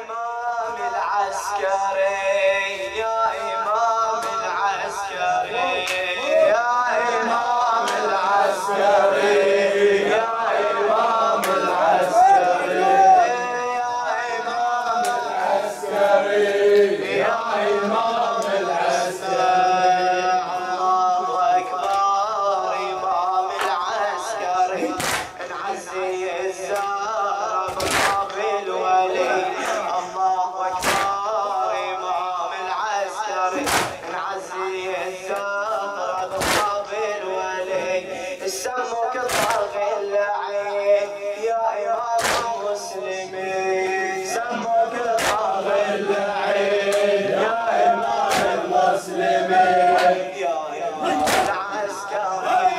إمام العسكري يا إمام العسكري يا إمام العسكري يا إمام العسكري يا إمام العسكري يا إمام العسكري الله أكبر إمام العسكري نعزي الزهرة بقابل ولي الله أكبر إمام العسكري نعزي الزهرة بقابل ولي سموك طاغي اللعين يا إمام المسلمين سموك طاغي اللعين يا إمام المسلمين يا إمام العسكري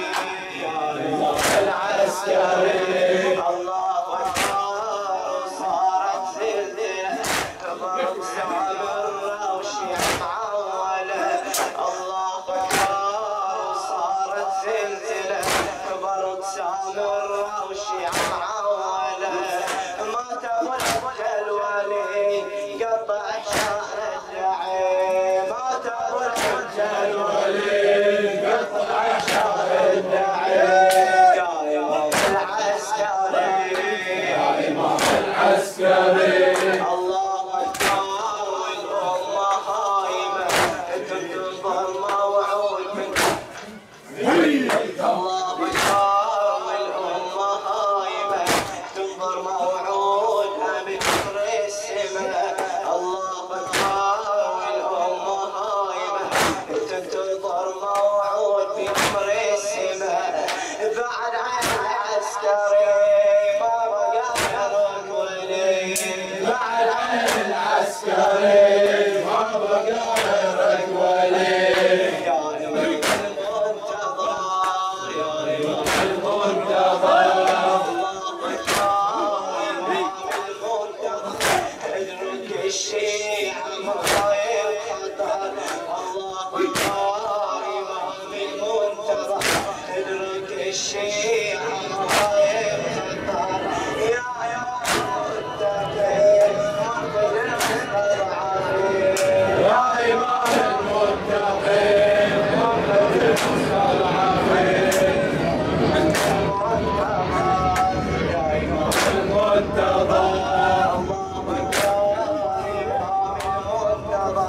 يا إمام العسكري الله أكبر صارت زلزلة برد سامرة وشيع معولة الله أكبر صارت زلزلة برد سامرة وشيع معولة مات أبو الولي قطع شعر الدعي مات أبو الولي قطع شعر الدعي يا إمام العسكري يا إمام العسكري الله أكبر والأمة هايمة تنتظر موعود الله أكبر والأمة هايمة تنظر موعودها من كبر السماء الله أكبر والأمة هايمة تنتظر موعود من كبر السماء بعد عن العسكري ما بقى غيرك ولي بعد عن العسكري ما بقى غيرك ولي يا إمام المنتظر يا إمام المنتظر الله أكبر إمام المنتظر ادرك الشيعة مصايب خطر الله أكبر إمام المنتظر ادرك الشيعة مصايب خطر يا إمام المتقين منقذ المستضعفين يا إمام المتقين منقذ المستضعفين يا إمام المنتظر الله أكبر إمام المنتظر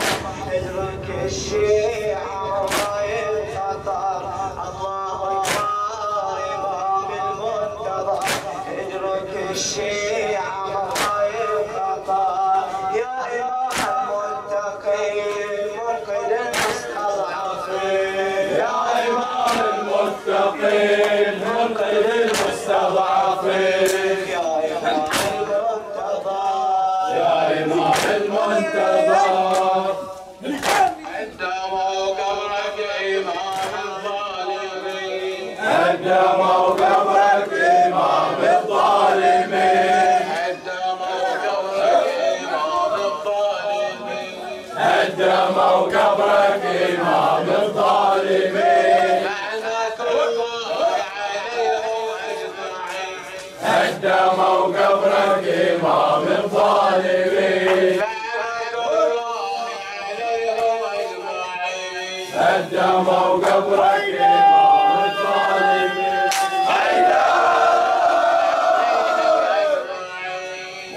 ادرك الشيعة مصايب خطر الله أكبر إمام المنتظر ادرك الشيعة مصايب خطر يا إمام المتقين منقذ المستضعفين يا إمام المتقين منقذ المستضعفين يا إمام المنتظر يا إمام المنتظر قدموا قبرك إمام الظالمين قدموا قبرك إمام الظالمين قدموا قبرك إمام الظالمين قدموا قبرك إمام الظالمين لعنة الله عليهم أجمعين قدموا قبرك إمام الظالمين قدموا قبرك إمام الظالمين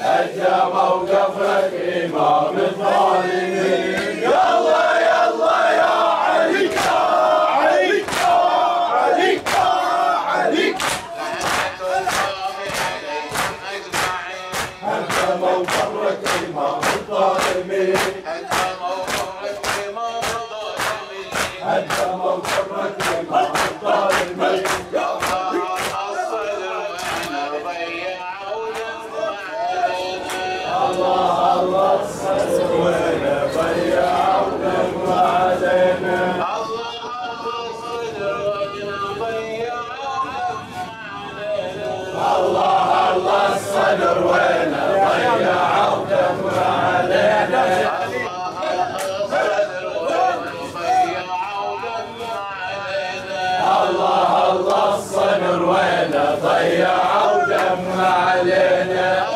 قدموا قبرك إمام الظالمين يلا يلا يا علي يا علي يا علي يا علي قدموا قبرك إمام الظالمين قدموا قبرك إمام الظالمين الله الله الصدر وين ضيعوا دم علينا الله الصدر وين ضيعوا دم علينا الله الله الصدر وين ضيعوا دم علينا الله الله الصدر وين ضيعوا دم علينا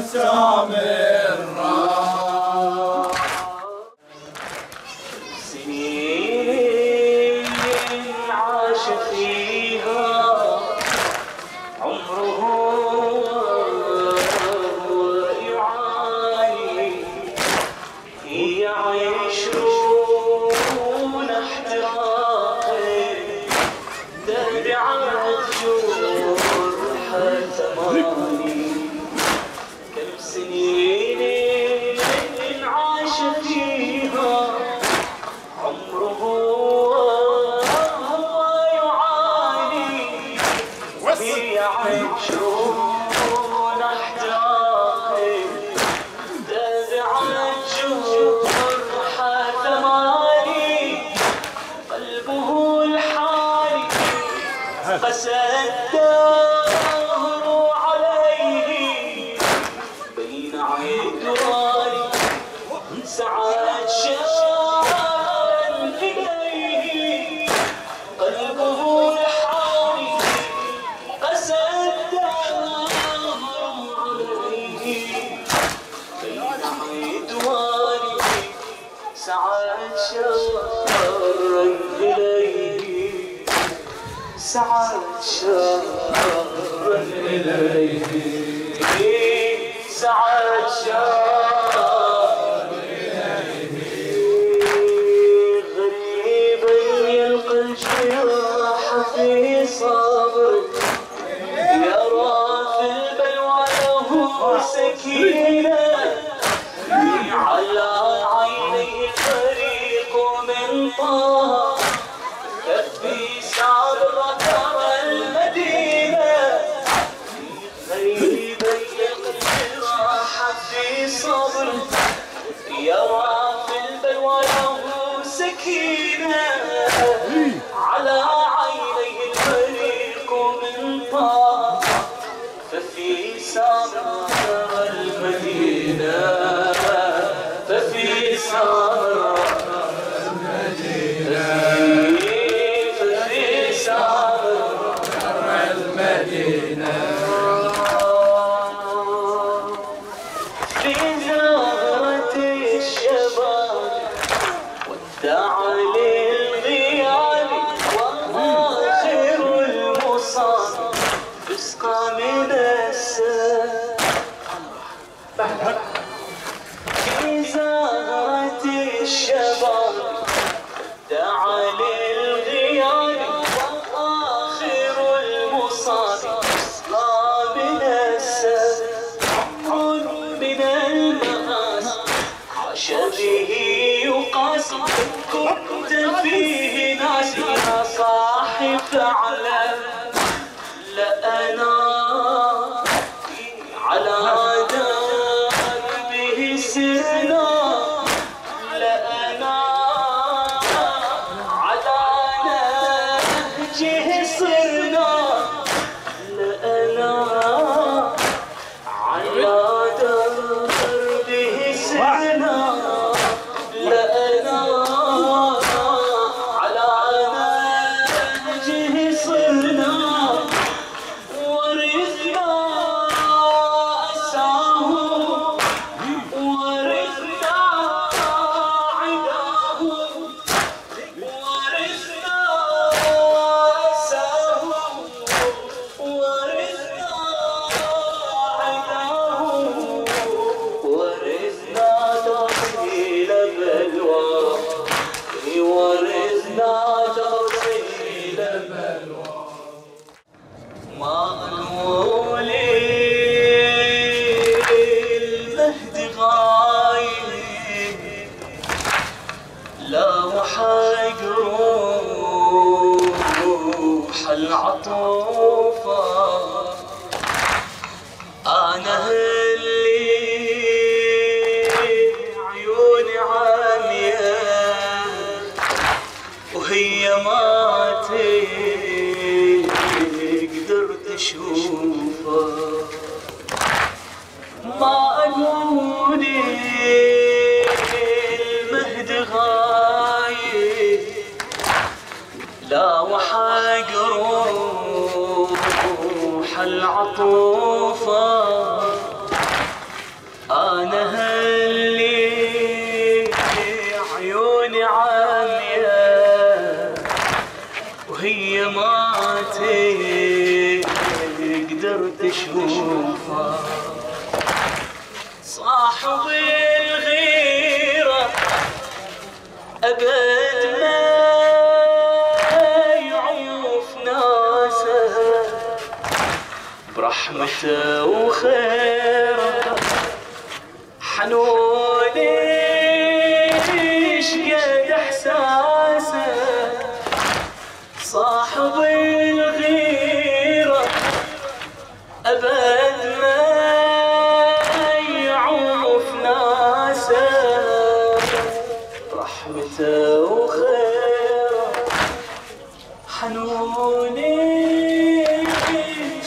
مستمرة. سنين عاش فيها عمره يعاني، يعيشون احتراقه تابعات جرح ثماني. كم سنين عاش فيها عمره يعاني، يعيشون احتراقه تابعات جرح ثماني. قلبه الحالي قسى الدهر عليه، بين عيدواني سعاد شارا إليه. قلبه الحالي قسى الدهر عليه، بين عيدواني سعاد شارا إليه. سعاد شارا إليه. سعاد شارا إليه. غريبا يلقى الجراح في صبره، يرى في البلوى له سكينة، على عينيه الفريق من طه، كفي سابرة ترى المدينة. غريبا يلقى الجراح في صبر، يرى في البلوى له سكينة، على عينيه الفريق من طه، ففي سابرة ترى المدينة. ففي سابرة المدينة. ففي سابرة المدينة. في زهرة الشباب ودع للغياب، وآخر المصاب تسقى من السماء. في زهرة الشباب ودع للغياب، وآخر المصاب تسقى من السماء. من المآسي عاش به يقاسي، كنت فيه ناسي يا صاحي فاعلم. لأنا على دربه سرنا، لأنا على نهجه صرنا، لأنا على دربه سرنا، لأنا على نهجه صرنا. ورثنا أساه ورثنا عداه، ورثنا أساه ورثنا عداه، ورثنا تفصيل بلوى، ورثنا تفصيل بلوى. ما أقولي المهد غايب، لا وحق روح العطوفة. أنا اللي عيوني عامية وهي ما تقدر تشوفه. ما أقولي المهد غايب، لا وحق روح العطوفة. أنا هاللي عيوني عامية وهي ما تقدر تشوفها. صاحب الغيرة أبد ما يعوف ناسه برحمته وخيره. حنوني شقد احساسه صاحب الغيرة أبد ما يعوف ناسه رحمته وخيره. حنوني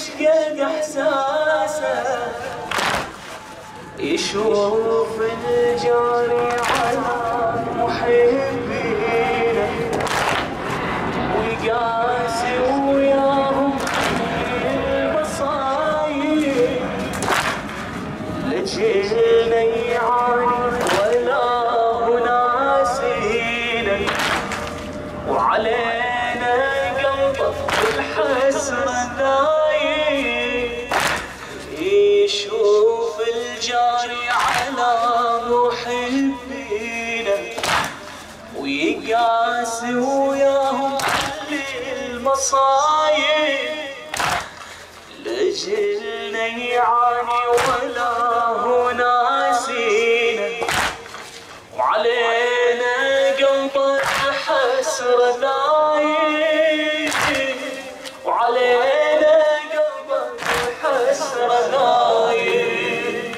شقد احساسه يشوف الجاري على محبينه ويقاسي وياهم المصايب. لجلنا يعاني ولا هو ناسينا وعلينا قلبه بالحسرة ذايب. يشوف الجاري على محبينه ويقاسي وياهم كل المصايب. لجلنا يعاني ولا هو ناسينا وعلينا قلبه حسرة نايم. وعلينا قلبه حسرة نايم.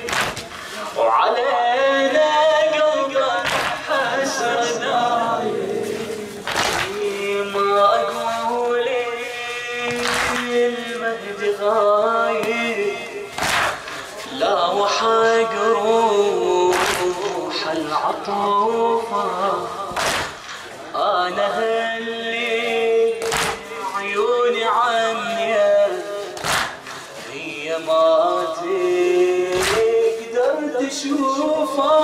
وعلينا قلبه حسرة نايم. ما أقول المهدي غايب لا وحق روح العطوفة. أنا هاللي عيوني عمية هي ما تقدر تشوفها.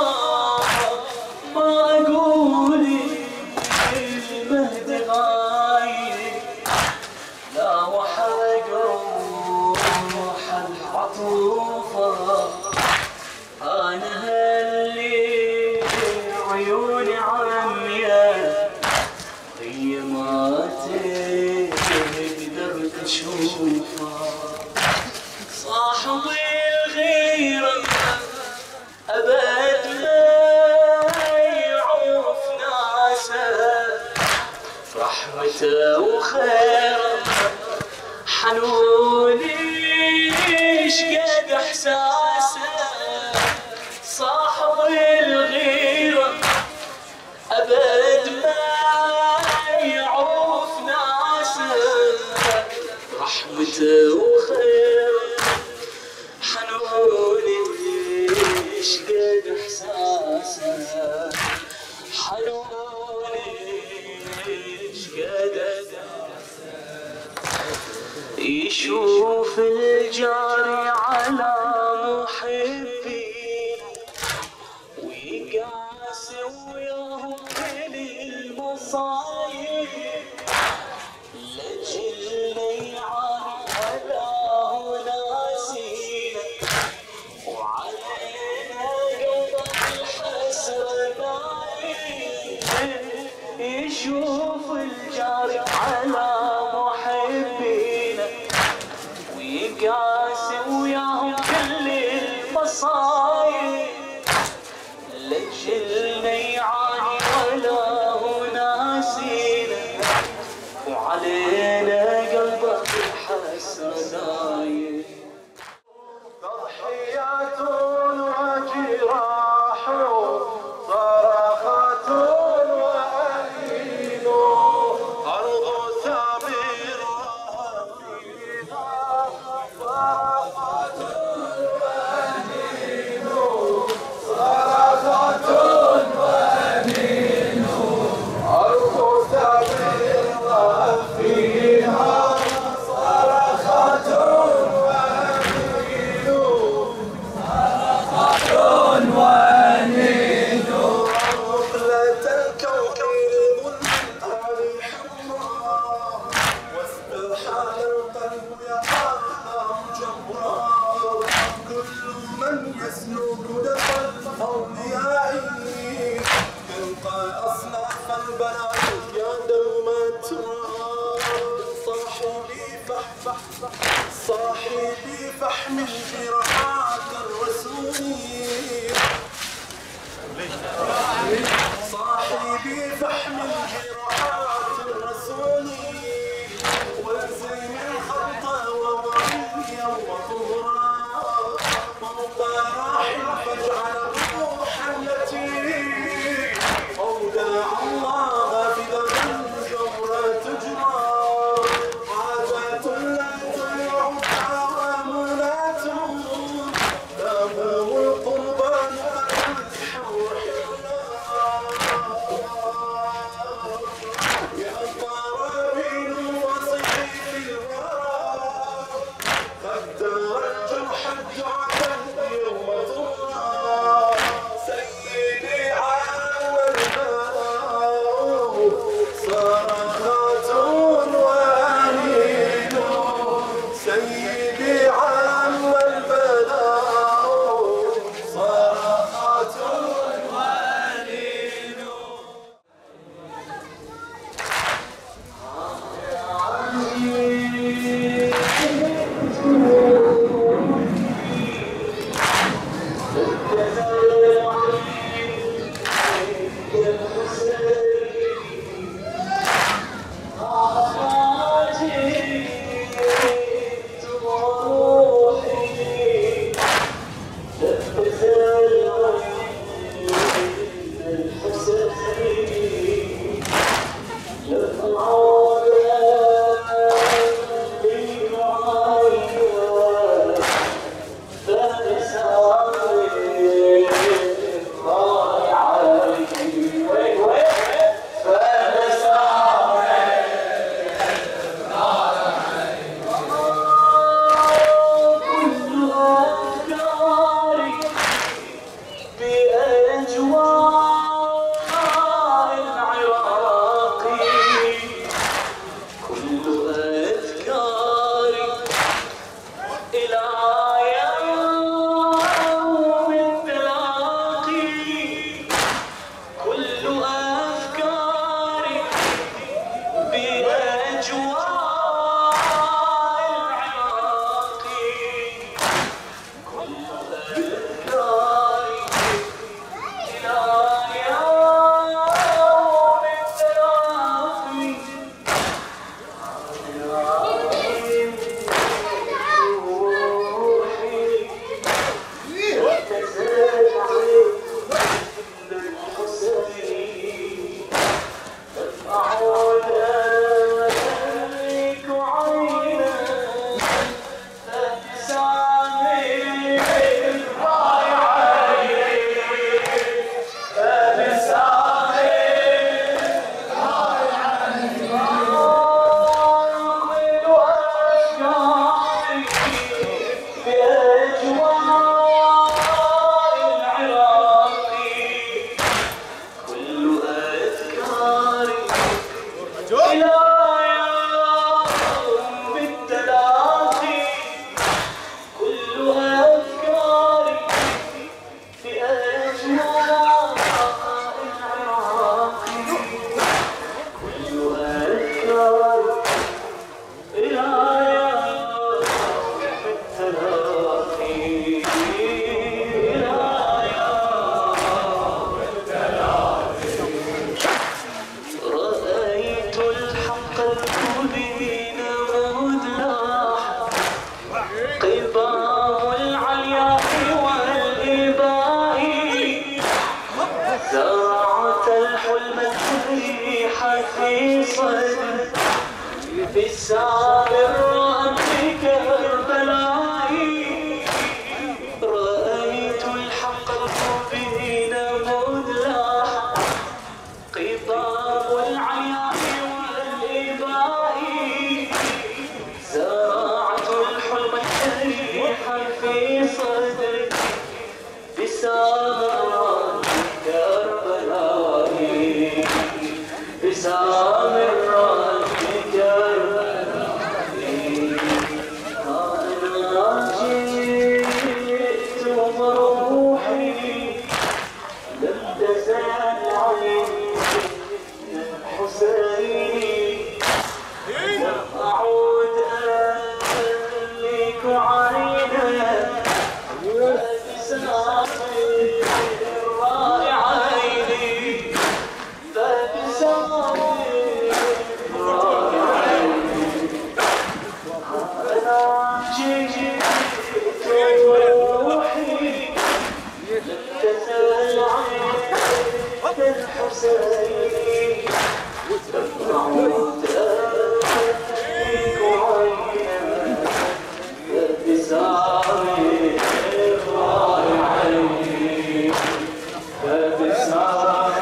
ما أقول المهدي غايب لا وحق روح العطوفة. أنا هاللي عيوني عمية هي ما تقدر تشوفها. صاحب الغيرة أبد ما يعوف ناسه رحمته وخيره. حنوني شقد احساسه صاحب الغيرة أبد ما يعوف ناسه رحمته وخيره. حنوني شقد احساسه حنوني شقد يشوف الجاري على محبين ويقاسي وياهم كل المصايب. لجلنا يعاني ولا هو ناسينا وعلينا قلبه الحسرة نايم. يشوف الجاري على محبينه ويقاسي وياهم كل المصايب. لجلنا يعاني ولا هو ناسينا وعلينا قلبه الحسرة دايم. تضحيات وجراح صرخات وأنين أرض ثابر فيها صرخات وأنين صرخات وأنين ركود الأولياء يلقى أصناف البلاء يا دوما صاحبي فاحمل جراحات الرسول صاحبي فاحمل جراحات الرسول والزين الخطا وضعي يوم ظهرا فوق راحل فاجعل الروح التي أودع الله في ذا الجمرة تجرى عادة لا تنعها ومنات تابوا القربان يا قرابين وصيف الورى قدر الجرح الدعاء يوم ضرى سيدي عام البلاء صرخات وانين سيدي عام البلاء صرخات وانين روحي كثر العين الحسين تدمع وتأتيك عينا بزاري عيني بزاري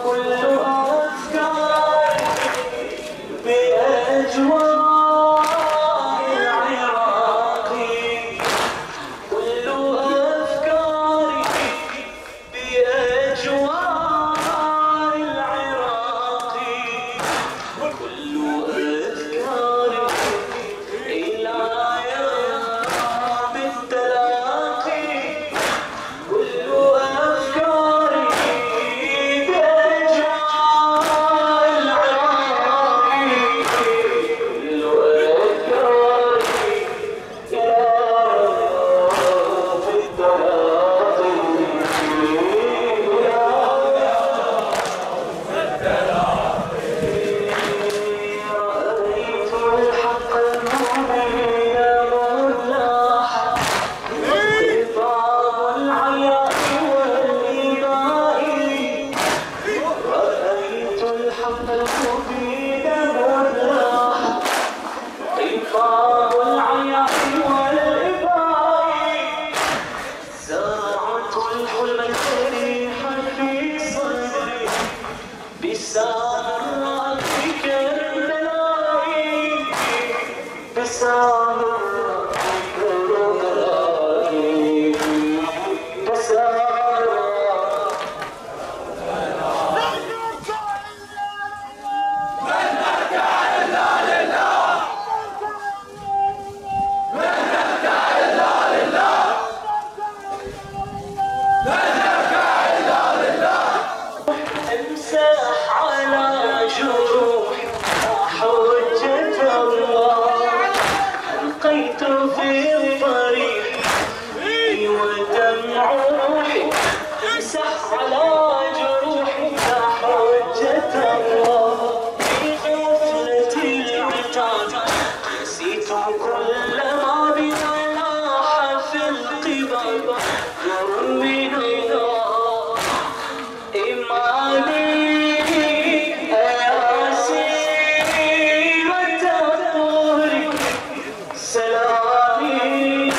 كل أفكاري بأجواء العراقي كل أفكاري بأجواء العراقي كل أفكاري إلى يوم التلاقي كل أفكاري بأجواء العراقي كل أفكاري إلى يوم التلاقي رأيت الحق المبين ملاحا خطاب العياء والإباء رأيت الحق المبين ملاحا خطاب العياء والإباء زرعت الحلم الجريح في صدري بسام كربلاء بسام كربلاء بسام امسح على جروحي حجة الله ألقيت في طريقي ودمع روحي امسح على جروحي حجة الله في غفلة العتاب نسيت كل ما بنا لاح في القباب نور من الله إيماني أياسي وتطوري سلامي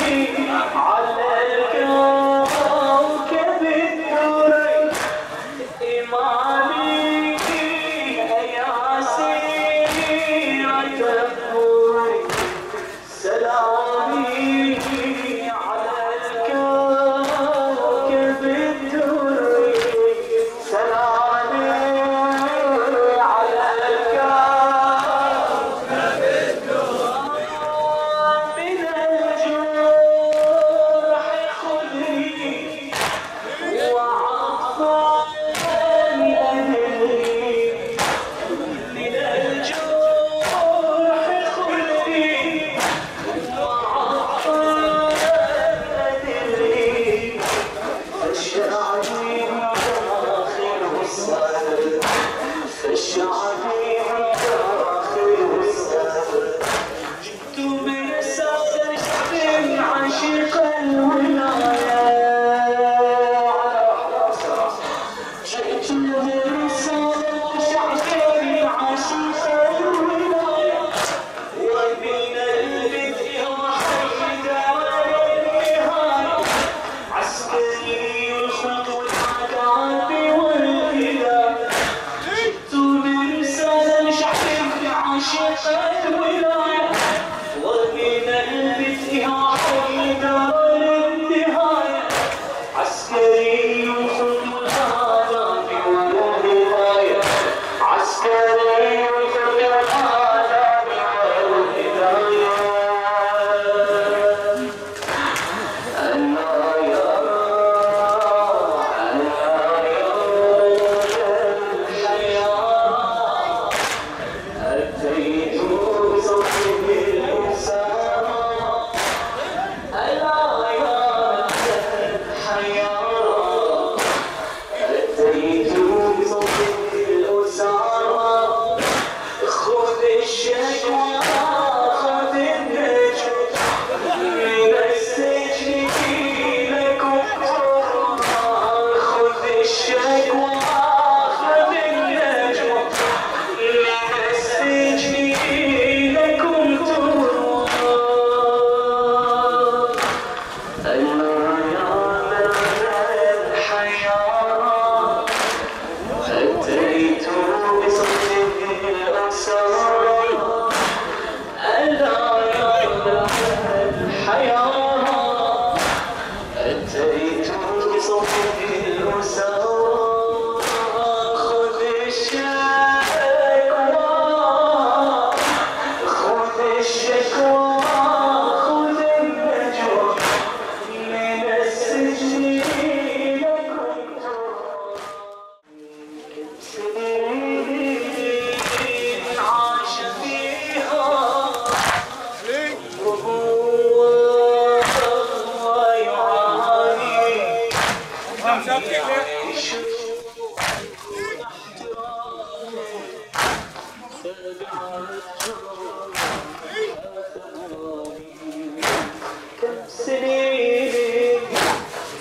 كم سنين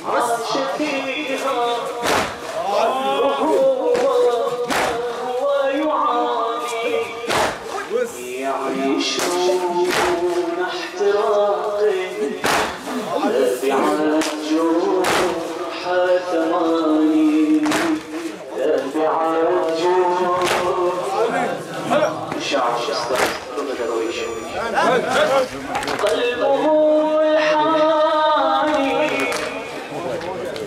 عاش فيها هو يعاني يعيشون احتراق تابع الجروح ثماني تابع الجروح شعر قلبه الحاني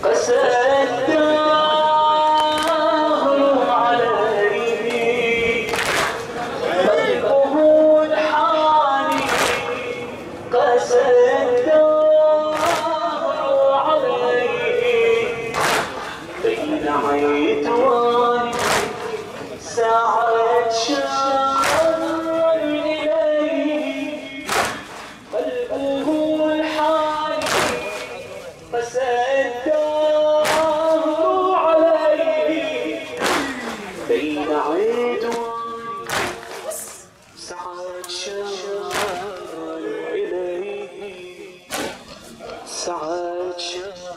قسى الدهر عليه قلبه الحاني قسى الدهر عليه بين عيدواني ساعة شهر إليه قلبه الحاني قسى الدهر عليه بين عيدواني ساعة شهر إليه ساعة شهر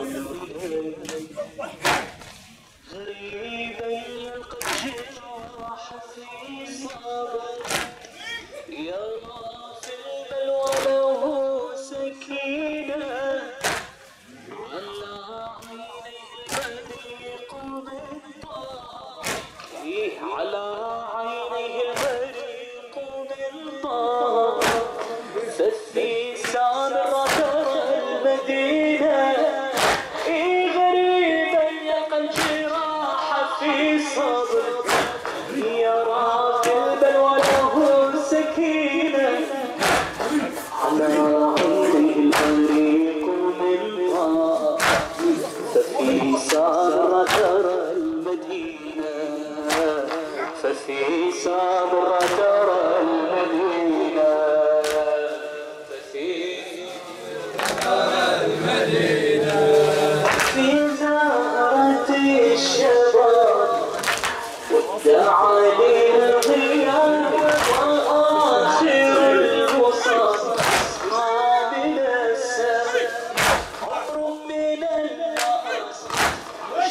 إليه غريبا يلقى الجراح في صبر يرى في البلوى له سكينة على عينيه البريق بالطاق على عينيه البريق بالطاق ففي سامرة ترى المدينة غريبا يلقى الجراح في صبر يرى في البلوى له سكينة على عينيه البريق بالطاق ففي سامرة ترى المدينة ففي سامرة ترى المدينة ففي في زهرة الشباب والدعاء للغياب وآخر الوصال ما من السماء عمر من الناس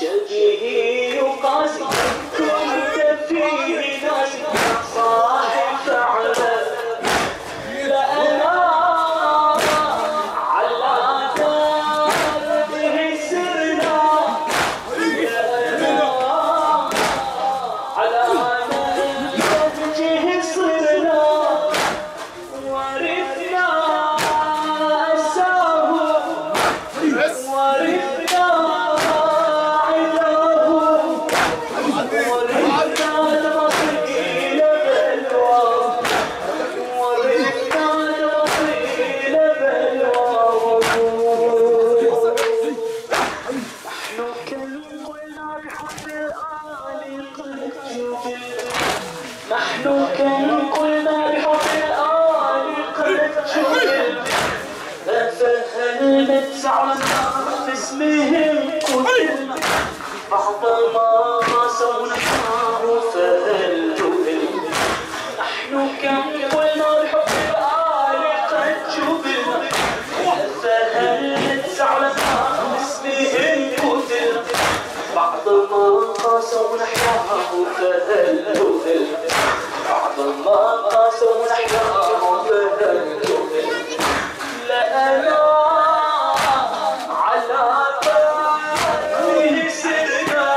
شبيه يقاسي كنت فيه ناس صاحب فعلا لا أنا نحن كم قلنا بحب الآل قد جبل فهل نتزعنا باسمهم قتلنا بعضما قاسوا نحاه فهل جبل نحن كم قلنا بحب الآل قد جبل فهل نتزعنا باسمهم قتلنا بعضما قاسوا نحاه فهل جبل بعض ما قاسوا نحياه فهل جبل لا أنا على بابه سرنا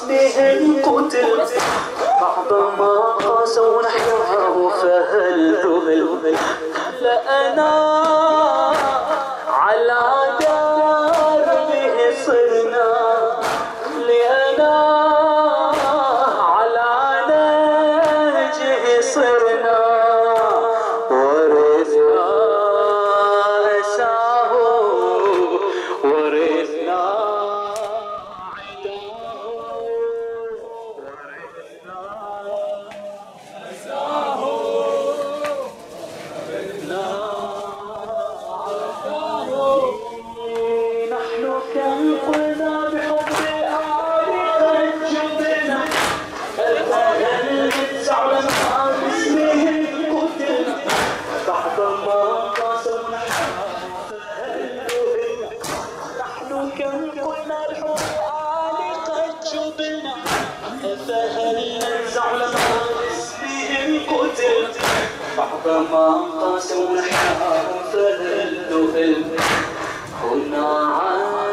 باسمهم قتل بعضما قاسوا نحياه فهل ذهل لأنا على دربه صرنا لأنا على نهجه صرنا ورثنا أساه ورثنا نحن كم قلنا بحب الآل قد جبنا الفهل زعلنا باسمهم قتلنا بعضما قاسوا نحن كم قلنا بحب الآل قد جبنا الفهل زعلنا باسمهم قتلنا بعضما قاسوا نحن فهل ذهل هنا